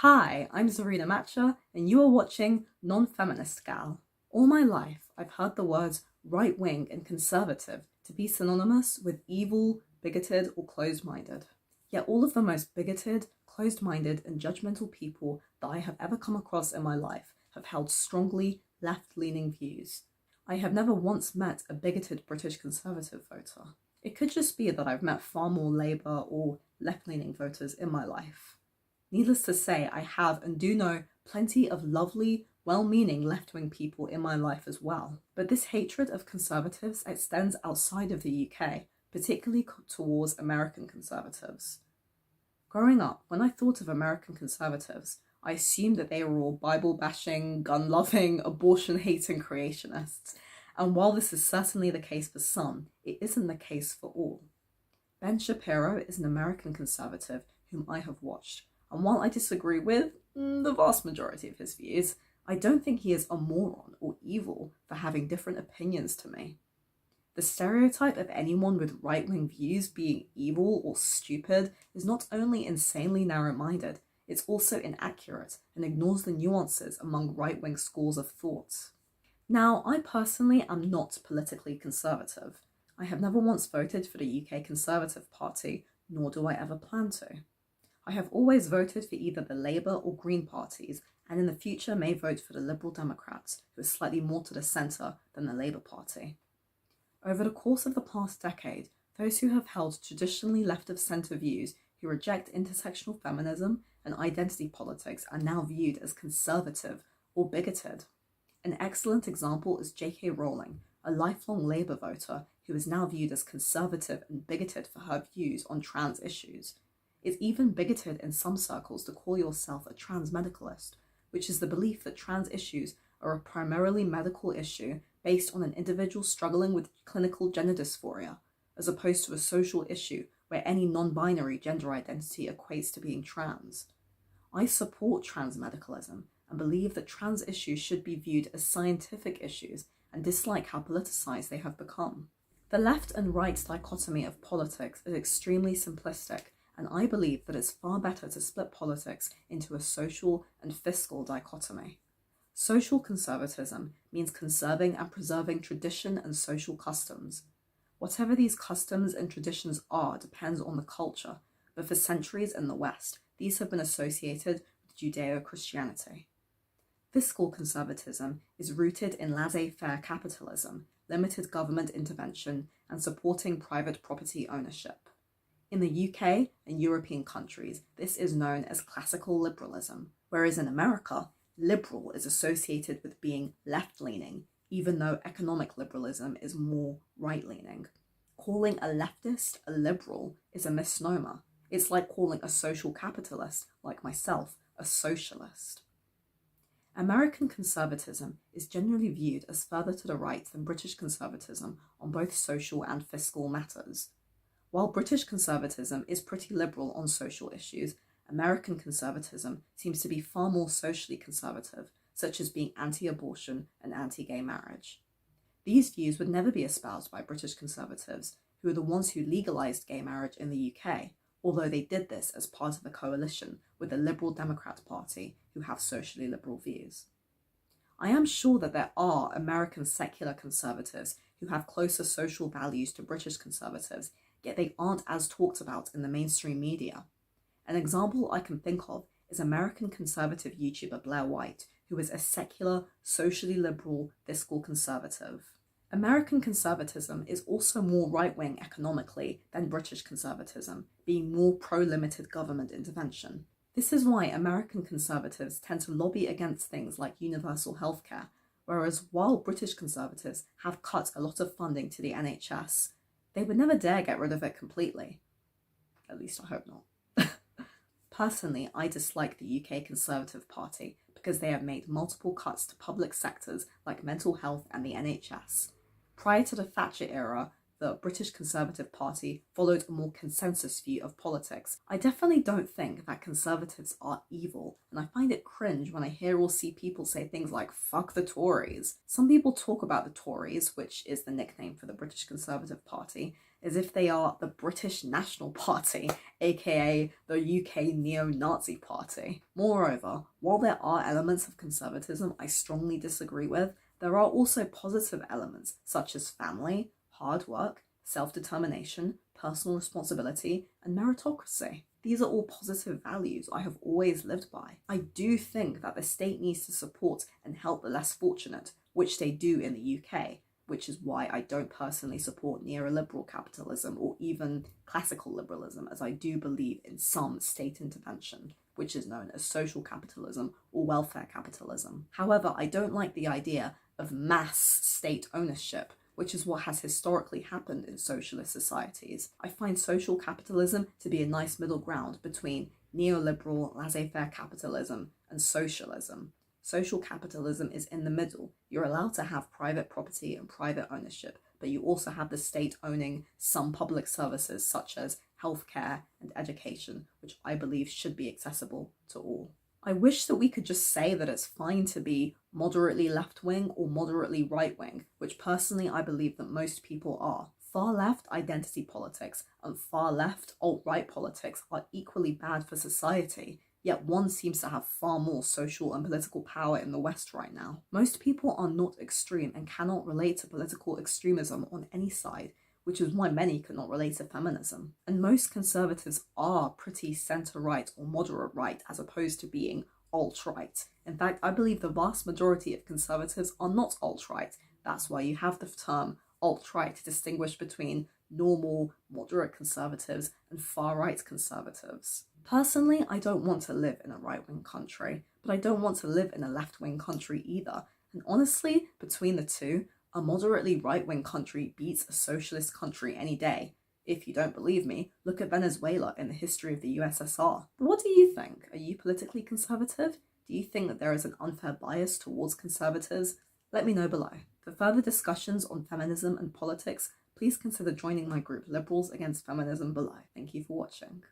Hi, I'm Zarina Matcha, and you are watching Non-Feminist Gal. All my life, I've heard the words right-wing and conservative to be synonymous with evil, bigoted, or closed-minded. Yet all of the most bigoted, closed-minded, and judgmental people that I have ever come across in my life have held strongly left-leaning views. I have never once met a bigoted British Conservative voter. It could just be that I've met far more Labour or left-leaning voters in my life. Needless to say, I have and do know plenty of lovely, well-meaning left-wing people in my life as well. But this hatred of conservatives extends outside of the UK, particularly towards American conservatives. Growing up, when I thought of American conservatives, I assumed that they were all Bible-bashing, gun-loving, abortion-hating creationists. And while this is certainly the case for some, it isn't the case for all. Ben Shapiro is an American conservative whom I have watched. And while I disagree with the vast majority of his views, I don't think he is a moron or evil for having different opinions to me. The stereotype of anyone with right-wing views being evil or stupid is not only insanely narrow-minded, it's also inaccurate and ignores the nuances among right-wing schools of thought. Now, I personally am not politically conservative. I have never once voted for the UK Conservative Party, nor do I ever plan to. I have always voted for either the Labour or Green parties, and in the future may vote for the Liberal Democrats, who are slightly more to the centre than the Labour Party. Over the course of the past decade, those who have held traditionally left-of-centre views who reject intersectional feminism and identity politics are now viewed as conservative or bigoted. An excellent example is J.K. Rowling, a lifelong Labour voter who is now viewed as conservative and bigoted for her views on trans issues. It's even bigoted in some circles to call yourself a trans medicalist, which is the belief that trans issues are a primarily medical issue based on an individual struggling with clinical gender dysphoria, as opposed to a social issue where any non-binary gender identity equates to being trans. I support trans medicalism and believe that trans issues should be viewed as scientific issues and dislike how politicized they have become. The left and right dichotomy of politics is extremely simplistic, and I believe that it's far better to split politics into a social and fiscal dichotomy. Social conservatism means conserving and preserving tradition and social customs. Whatever these customs and traditions are depends on the culture, but for centuries in the West, these have been associated with Judeo-Christianity. Fiscal conservatism is rooted in laissez-faire capitalism, limited government intervention, and supporting private property ownership. In the UK and European countries, this is known as classical liberalism, whereas in America, liberal is associated with being left-leaning, even though economic liberalism is more right-leaning. Calling a leftist a liberal is a misnomer. It's like calling a social capitalist, like myself, a socialist. American conservatism is generally viewed as further to the right than British conservatism on both social and fiscal matters. While British conservatism is pretty liberal on social issues, American conservatism seems to be far more socially conservative, such as being anti-abortion and anti-gay marriage. These views would never be espoused by British conservatives, who are the ones who legalised gay marriage in the UK, although they did this as part of a coalition with the Liberal Democrat Party, who have socially liberal views. I am sure that there are American secular conservatives who have closer social values to British conservatives, yet they aren't as talked about in the mainstream media. An example I can think of is American conservative YouTuber Blair White, who is a secular, socially liberal, fiscal conservative. American conservatism is also more right-wing economically than British conservatism, being more pro-limited government intervention. This is why American conservatives tend to lobby against things like universal healthcare, whereas while British conservatives have cut a lot of funding to the NHS, they would never dare get rid of it completely. At least I hope not. Personally, I dislike the UK Conservative Party because they have made multiple cuts to public sectors like mental health and the NHS. Prior to the Thatcher era, the British Conservative Party followed a more consensus view of politics. I definitely don't think that conservatives are evil, and I find it cringe when I hear or see people say things like "fuck the Tories." Some people talk about the Tories, which is the nickname for the British Conservative Party, as if they are the British National Party, aka the UK neo-Nazi party. Moreover, while there are elements of conservatism I strongly disagree with, there are also positive elements such as family, hard work, self-determination, personal responsibility, and meritocracy. These are all positive values I have always lived by. I do think that the state needs to support and help the less fortunate, which they do in the UK, which is why I don't personally support neoliberal capitalism or even classical liberalism, as I do believe in some state intervention, which is known as social capitalism or welfare capitalism. However, I don't like the idea of mass state ownership, which is what has historically happened in socialist societies. I find social capitalism to be a nice middle ground between neoliberal laissez-faire capitalism and socialism. Social capitalism is in the middle. You're allowed to have private property and private ownership, but you also have the state owning some public services such as healthcare and education, which I believe should be accessible to all. I wish that we could just say that it's fine to be moderately left-wing or moderately right-wing, which personally I believe that most people are. Far-left identity politics and far-left alt-right politics are equally bad for society, yet one seems to have far more social and political power in the West right now. Most people are not extreme and cannot relate to political extremism on any side, which is why many could not relate to feminism. And most conservatives are pretty centre-right or moderate right as opposed to being alt-right. In fact, I believe the vast majority of conservatives are not alt-right. That's why you have the term alt-right to distinguish between normal, moderate conservatives and far-right conservatives. Personally, I don't want to live in a right-wing country, but I don't want to live in a left-wing country either. And honestly, between the two, a moderately right-wing country beats a socialist country any day. If you don't believe me, look at Venezuela in the history of the USSR. But what do you think? Are you politically conservative? Do you think that there is an unfair bias towards conservatives? Let me know below. For further discussions on feminism and politics, please consider joining my group Liberals Against Feminism below. Thank you for watching.